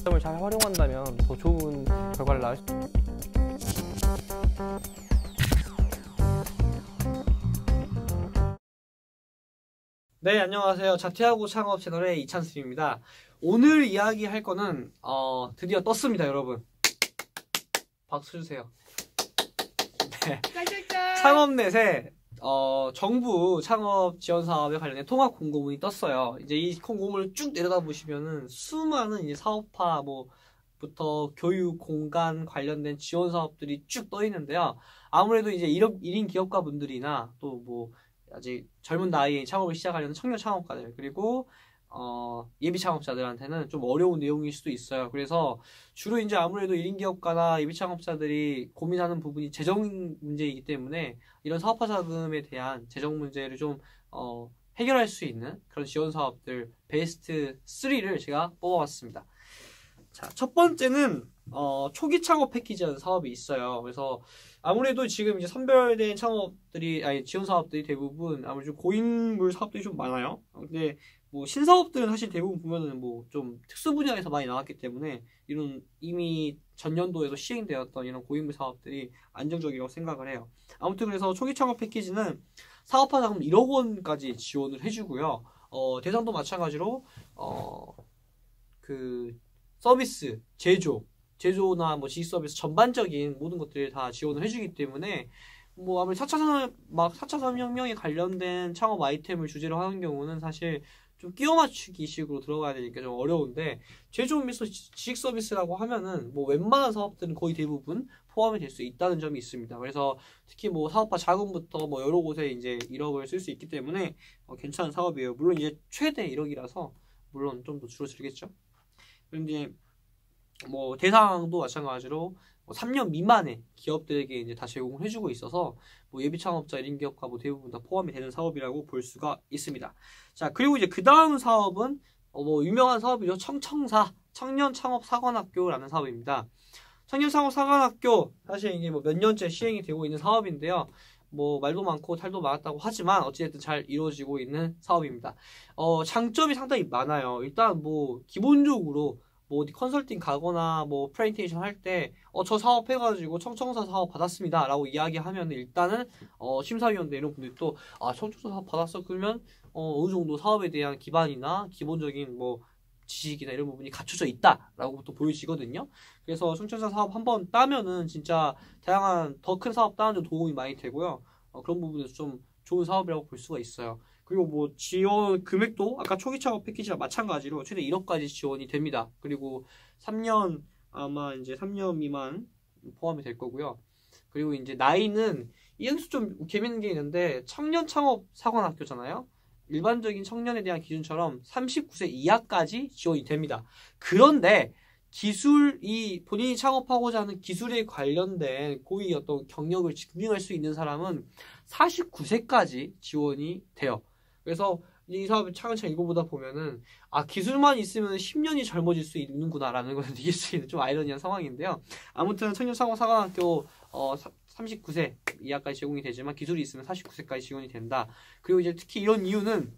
점을 잘 활용한다면 더 좋은 결과를 낳을 수 네, 안녕하세요. 자퇴하고 창업 채널의 이찬수입니다. 오늘 이야기할 거는 드디어 떴습니다, 여러분. 박수 주세요. 네. 창업넷에 정부 창업 지원 사업에 관련된 통합 공고문이 떴어요. 이제 이 공고문을 쭉 내려다 보시면은 수많은 이제 사업화 부터 교육, 공간 관련된 지원 사업들이 쭉 떠 있는데요. 아무래도 이제 1인 기업가 분들이나 또 뭐 아직 젊은 나이에 창업을 시작하려는 청년 창업가들, 그리고 예비 창업자들한테는 좀 어려운 내용일 수도 있어요. 그래서 주로 이제 아무래도 1인 기업가나 예비 창업자들이 고민하는 부분이 재정 문제이기 때문에 이런 사업화 자금에 대한 재정 문제를 좀 해결할 수 있는 그런 지원 사업들 베스트 3를 제가 뽑아봤습니다. 자, 첫 번째는 초기 창업 패키지라는 사업이 있어요. 그래서 아무래도 지금 이제 선별된 지원 사업들이 대부분 아무래도 고인물 사업들이 좀 많아요. 근데 뭐 신사업들은 사실 대부분 보면은 뭐 좀 특수 분야에서 많이 나왔기 때문에 이런 이미 전년도에도 시행되었던 이런 고인물 사업들이 안정적이라고 생각을 해요. 아무튼 그래서 초기 창업 패키지는 사업화 자금 1억 원까지 지원을 해주고요. 대상도 마찬가지로 그 서비스, 제조나 뭐 지식 서비스 전반적인 모든 것들을 다 지원을 해주기 때문에 뭐 아무래도 4차 산업혁명에 관련된 창업 아이템을 주제로 하는 경우는 사실 좀 끼워 맞추기 식으로 들어가야 되니까 좀 어려운데 제조 및 지식 서비스라고 하면은 뭐 웬만한 사업들은 거의 대부분 포함이 될 수 있다는 점이 있습니다. 그래서 특히 뭐 사업화 자금부터 뭐 여러 곳에 이제 1억을 쓸 수 있기 때문에 괜찮은 사업이에요. 물론 이제 최대 1억이라서 물론 좀 더 줄어들겠죠. 그런데 뭐 대상도 마찬가지로 3년 미만의 기업들에게 이제 다 제공을 해주고 있어서 뭐 예비 창업자 1인 기업가 뭐 대부분 다 포함이 되는 사업이라고 볼 수가 있습니다. 자, 그리고 이제 그 다음 사업은 뭐 유명한 사업이죠. 청청사 청년 창업 사관학교라는 사업입니다. 청년 창업 사관학교 사실 이게 뭐 몇 년째 시행이 되고 있는 사업인데요. 뭐 말도 많고 탈도 많았다고 하지만 어찌됐든 잘 이루어지고 있는 사업입니다. 장점이 상당히 많아요. 일단 뭐 기본적으로 뭐 어디 컨설팅 가거나 뭐 프레젠테이션 할 때 저 사업 해가지고 청청사 사업 받았습니다 라고 이야기하면 일단은 심사위원들 이런 분들이 또 청청사 사업 받았어 그러면 어느 정도 사업에 대한 기반이나 기본적인 뭐 지식이나 이런 부분이 갖춰져 있다 라고 또 보여지거든요. 그래서 청청사 사업 한번 따면은 진짜 다양한 더 큰 사업 따는 데 도움이 많이 되고요. 그런 부분에서 좀 좋은 사업이라고 볼 수가 있어요. 그리고 뭐 지원 금액도 아까 초기 창업 패키지와 마찬가지로 최대 1억까지 지원이 됩니다. 그리고 3년 아마 이제 3년 미만 포함이 될 거고요. 그리고 이제 나이는 이행수 좀 재밌는 게 있는데 청년 창업 사관학교잖아요. 일반적인 청년에 대한 기준처럼 39세 이하까지 지원이 됩니다. 그런데 기술이 본인이 창업하고자 하는 기술에 관련된 고위 어떤 경력을 증명할 수 있는 사람은 49세까지 지원이 돼요. 그래서 이 사업을 차근차근 읽어보다 보면은 기술만 있으면 10년이 젊어질 수 있는구나라는 것을 느낄 수 있는 좀 아이러니한 상황인데요. 아무튼 청년창업사관학교 39세 이하까지 제공이 되지만 기술이 있으면 49세까지 지원이 된다. 그리고 이제 특히 이런 이유는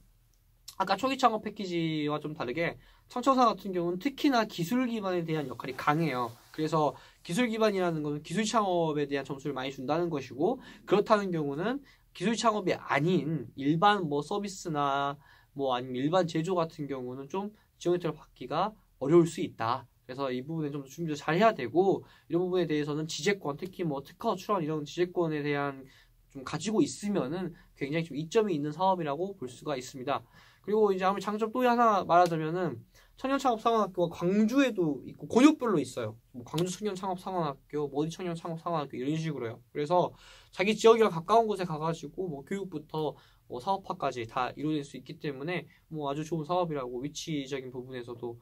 아까 초기 창업 패키지와 좀 다르게 청청사 같은 경우는 특히나 기술 기반에 대한 역할이 강해요. 그래서 기술 기반이라는 것은 기술 창업에 대한 점수를 많이 준다는 것이고, 그렇다는 경우는 기술 창업이 아닌 일반 뭐 서비스나 뭐 아니면 일반 제조 같은 경우는 좀 지원 혜택을 받기가 어려울 수 있다. 그래서 이 부분에 좀 준비를 잘 해야 되고, 이런 부분에 대해서는 지재권, 특히 뭐 특허 출원 이런 지재권에 대한 좀 가지고 있으면은 굉장히 좀 이점이 있는 사업이라고 볼 수가 있습니다. 그리고 이제 아무리 장점 또 하나 말하자면은 청년창업상황학교가 광주에도 있고 권역별로 있어요. 뭐 광주 청년창업상황학교, 뭐 어디 청년창업상황학교 이런 식으로요. 그래서 자기 지역이랑 가까운 곳에 가가지고 뭐 교육부터 뭐 사업화까지 다 이루어질 수 있기 때문에 뭐 아주 좋은 사업이라고, 위치적인 부분에서도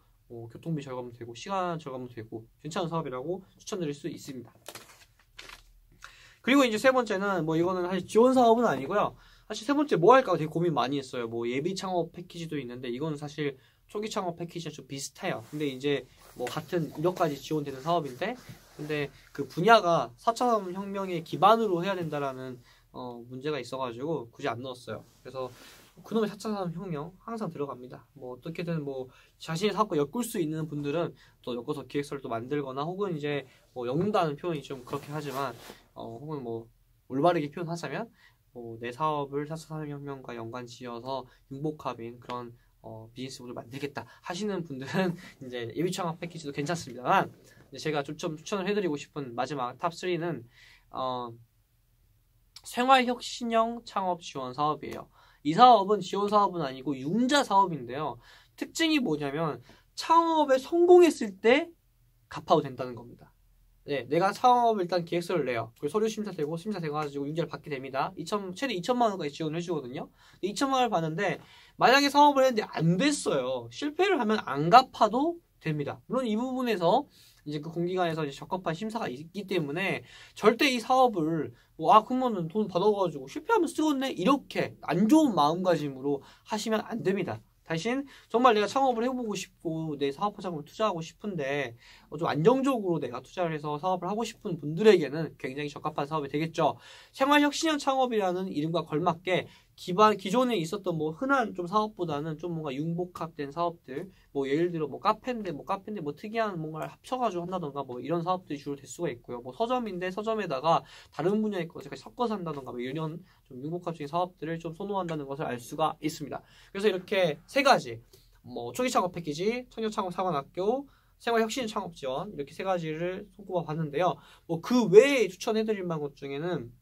교통비 절감도 되고 시간 절감도 되고 괜찮은 사업이라고 추천드릴 수 있습니다. 그리고 이제 세 번째는 뭐 이거는 사실 지원 사업은 아니고요. 사실 세 번째 뭐 할까 되게 고민 많이 했어요. 뭐 예비 창업 패키지도 있는데 이거는 사실 초기 창업 패키지랑 좀 비슷해요. 근데 이제 뭐 같은 1억까지 지원되는 사업인데, 근데 그 분야가 4차 산업혁명의 기반으로 해야 된다라는 문제가 있어가지고 굳이 안 넣었어요. 그래서 그놈의 4차 산업혁명 항상 들어갑니다. 뭐 어떻게든 뭐 자신의 사업과 엮을 수 있는 분들은 또 엮어서 기획서를 또 만들거나 혹은 이제 뭐 엮는다는 표현이 좀 그렇게 하지만 혹은 뭐 올바르게 표현하자면 뭐 내 사업을 4차 산업혁명과 연관지어서 융복합인 그런 비즈니스 모델을 만들겠다 하시는 분들은 이제 예비 창업 패키지도 괜찮습니다만 이제 제가 좀 추천을 해드리고 싶은 마지막 탑 3는 생활혁신형 창업 지원 사업이에요. 이 사업은 지원 사업은 아니고 융자 사업인데요. 특징이 뭐냐면 창업에 성공했을 때 갚아도 된다는 겁니다. 네, 내가 창업 일단 기획서를 내요. 그리고 서류 심사되고 심사돼가지고 융자를 받게 됩니다. 최대 2천만 원까지 지원을 해주거든요. 2천만 원을 받는데 만약에 사업을 했는데 안 됐어요. 실패를 하면 안 갚아도 됩니다. 물론 이 부분에서 이제 그 공기관에서 이제 적합한 심사가 있기 때문에 절대 이 사업을 그러면 돈 받아가지고 실패하면 쓰겠네 이렇게 안 좋은 마음가짐으로 하시면 안 됩니다. 대신 정말 내가 창업을 해보고 싶고 내 사업 자금을 투자하고 싶은데 좀 안정적으로 내가 투자를 해서 사업을 하고 싶은 분들에게는 굉장히 적합한 사업이 되겠죠. 생활혁신형 창업이라는 이름과 걸맞게 기존에 있었던 뭐 흔한 좀 사업보다는 좀 뭔가 융복합된 사업들, 뭐 예를 들어 뭐 카페인데 뭐 특이한 뭔가를 합쳐가지고 한다던가 뭐 이런 사업들이 주로 될 수가 있고요. 뭐 서점인데 서점에다가 다른 분야의 것을 섞어서 한다던가 뭐 이런 좀 융복합적인 사업들을 좀 선호한다는 것을 알 수가 있습니다. 그래서 이렇게 세 가지, 뭐 초기 창업 패키지, 청년 창업 사관학교, 생활혁신 창업 지원 이렇게 세 가지를 손꼽아 봤는데요. 뭐 그 외에 추천해드릴 만한 것 중에는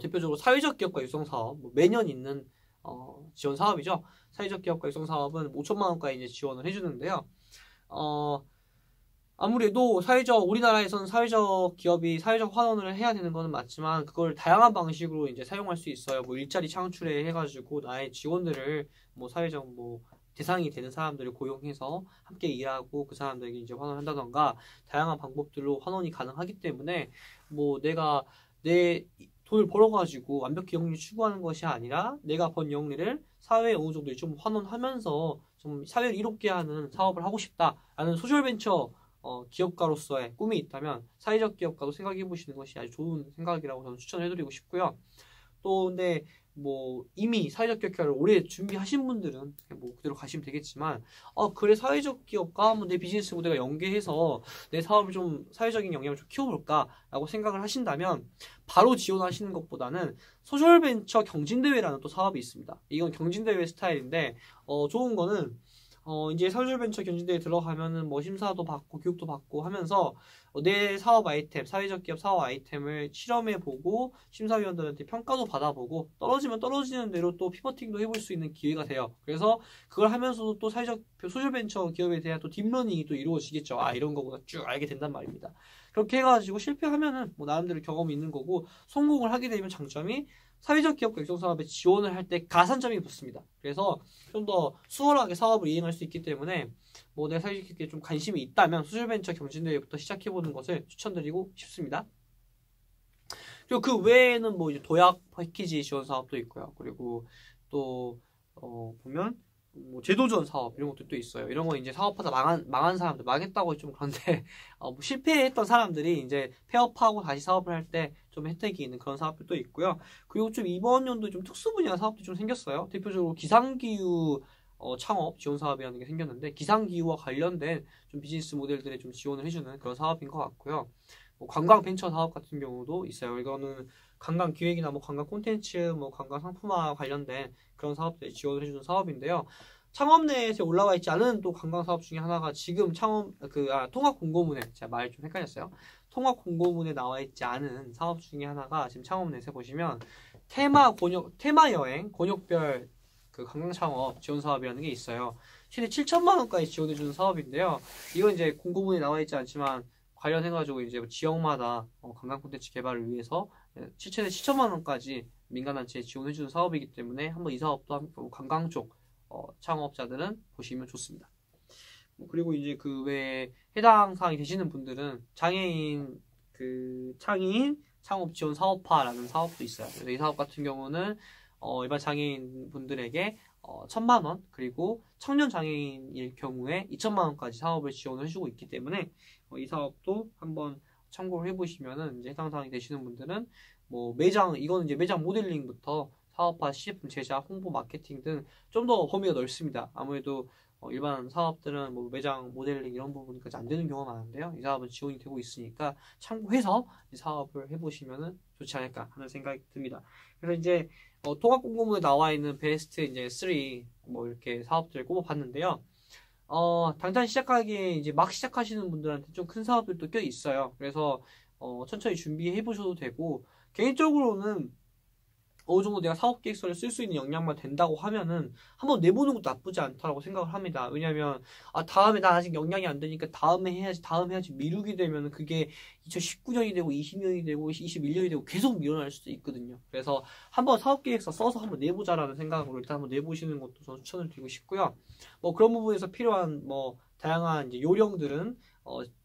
대표적으로 사회적 기업과 육성 사업, 뭐 매년 있는 지원 사업이죠. 사회적 기업과 육성 사업은 5천만 원까지 이제 지원을 해주는데요. 아무래도 우리나라에서는 사회적 기업이 사회적 환원을 해야 되는 것은 맞지만 그걸 다양한 방식으로 이제 사용할 수 있어요. 뭐 일자리 창출에 해가지고 나의 직원들을 뭐 사회적 뭐 대상이 되는 사람들을 고용해서 함께 일하고 그 사람들에게 이제 환원한다던가 다양한 방법들로 환원이 가능하기 때문에 뭐 내가 내 돈을 벌어가지고 완벽히 영리를 추구하는 것이 아니라 내가 번 영리를 사회에 어느 정도 좀 환원하면서 좀 사회를 이롭게 하는 사업을 하고 싶다라는 소셜벤처 기업가로서의 꿈이 있다면 사회적 기업가도 생각해 보시는 것이 아주 좋은 생각이라고 저는 추천해드리고 싶고요. 또 근데 뭐 이미 사회적 기업가를 오래 준비하신 분들은 뭐 그대로 가시면 되겠지만 그래 사회적 기업과 한번 내 비즈니스 모델과 연계해서 내 사업을 좀 사회적인 영향을 좀 키워볼까라고 생각을 하신다면 바로 지원하시는 것보다는 소셜벤처 경진대회라는 또 사업이 있습니다. 이건 경진대회 스타일인데 좋은 거는 이제 소셜벤처 경진대회 들어가면은 뭐 심사도 받고 교육도 받고 하면서 내 사업 아이템, 사회적 기업 사업 아이템을 실험해보고 심사위원들한테 평가도 받아보고 떨어지면 떨어지는 대로 또 피버팅도 해볼 수 있는 기회가 돼요. 그래서 그걸 하면서도 또 소셜벤처 기업에 대한 또 딥러닝이 또 이루어지겠죠. 이런 거구나 쭉 알게 된단 말입니다. 그렇게 해가지고 실패하면은 뭐 나름대로 경험이 있는 거고 성공을 하게 되면 장점이 사회적 기업과 육성 사업에 지원을 할 때 가산점이 붙습니다. 그래서 좀 더 수월하게 사업을 이행할 수 있기 때문에 뭐 내가 사회적 기업에 좀 관심이 있다면 소셜벤처 경진대회부터 시작해보는 것을 추천드리고 싶습니다. 그리고 그 외에는 뭐 이제 도약 패키지 지원 사업도 있고요. 그리고 또 보면 뭐 제도전 사업 이런 것도 또 있어요. 이런 거 이제 사업하다 망한 사람들 망했다고 좀 그런데 뭐 실패했던 사람들이 이제 폐업하고 다시 사업을 할 때 좀 혜택이 있는 그런 사업들도 있고요. 그리고 좀 이번 연도 좀 특수 분야 사업도 좀 생겼어요. 대표적으로 기상기후 창업 지원 사업이라는 게 생겼는데 기상기후와 관련된 좀 비즈니스 모델들에 좀 지원을 해주는 그런 사업인 것 같고요. 뭐 관광 벤처 사업 같은 경우도 있어요. 이거는 관광 기획이나 뭐 관광 콘텐츠, 뭐 관광 상품화 관련된 그런 사업들에 지원을 해주는 사업인데요. 창업내에서 올라와 있지 않은 또 관광 사업 중에 하나가 지금 통합 공고문에 제가 말 좀 헷갈렸어요. 통합 공고문에 나와 있지 않은 사업 중에 하나가 지금 창업내에서 보시면 테마 여행 권역별 그 관광 창업 지원 사업이라는 게 있어요. 최대 7천만 원까지 지원해 주는 사업인데요. 이건 이제 공고문에 나와 있지 않지만 관련해가지고 이제 지역마다 관광 콘텐츠 개발을 위해서 최대 7천만 원까지 민간단체에 지원해주는 사업이기 때문에 한번 이 사업도 관광 쪽 창업자들은 보시면 좋습니다. 그리고 이제 그 외에 해당 사항이 되시는 분들은 장애인 창업 지원 사업화라는 사업도 있어요. 그래서 이 사업 같은 경우는 일반 장애인 분들에게 1,000만 원 그리고 청년 장애인일 경우에 2천만 원까지 사업을 지원을 해주고 있기 때문에 이 사업도 한번 참고를 해보시면은 이제 해당 사항이 되시는 분들은 뭐 이거는 이제 매장 모델링부터 사업화, 시제품 제작, 홍보, 마케팅 등 좀 더 범위가 넓습니다. 아무래도 일반 사업들은 뭐 매장 모델링 이런 부분까지 안 되는 경우가 많은데요. 이 사업은 지원이 되고 있으니까 참고해서 이 사업을 해보시면 좋지 않을까 하는 생각이 듭니다. 그래서 이제 통합공고문에 나와 있는 베스트 이제 3 뭐 이렇게 사업들을 꼽아봤는데요. 당장 시작하기에 이제 막 시작하시는 분들한테 좀 큰 사업들도 꽤 있어요. 그래서 천천히 준비해 보셔도 되고, 개인적으로는 어느 정도 내가 사업 계획서를 쓸 수 있는 역량만 된다고 하면은 한번 내보는 것도 나쁘지 않다고 생각을 합니다. 왜냐면 다음에 나 아직 역량이 안 되니까 다음에 해야지 미루게 되면은 그게 2019년이 되고 20년이 되고 21년이 되고 계속 미뤄날 수도 있거든요. 그래서 한번 사업 계획서 써서 한번 내보자라는 생각으로 일단 한번 내보시는 것도 저는 추천을 드리고 싶고요. 뭐 그런 부분에서 필요한 뭐 다양한 이제 요령들은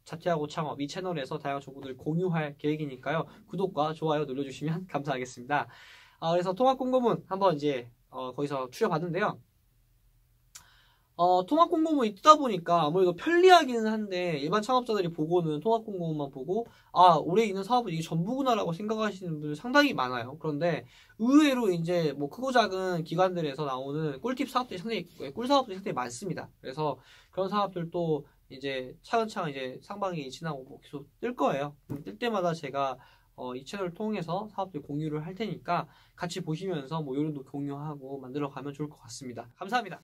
자퇴하고 창업 이 채널에서 다양한 정보들을 공유할 계획이니까요. 구독과 좋아요 눌러주시면 감사하겠습니다. 그래서 통합공고문 한번 이제 거기서 추려봤는데요. 통합공고문이 뜨다 보니까 아무래도 편리하기는 한데 일반 창업자들이 보고는 통합공고문만 보고 올해 있는 사업은 이게 전부구나라고 생각하시는 분들 상당히 많아요. 그런데 의외로 이제 뭐 크고 작은 기관들에서 나오는 꿀팁 사업들이 꿀 사업들이 상당히 많습니다. 그래서 그런 사업들도 이제 차근차근 이제 상반기 지나고 뭐 계속 뜰 거예요. 뜰 때마다 제가 이 채널을 통해서 사업들 공유를 할 테니까 같이 보시면서 뭐 요령도 공유하고 만들어 가면 좋을 것 같습니다. 감사합니다.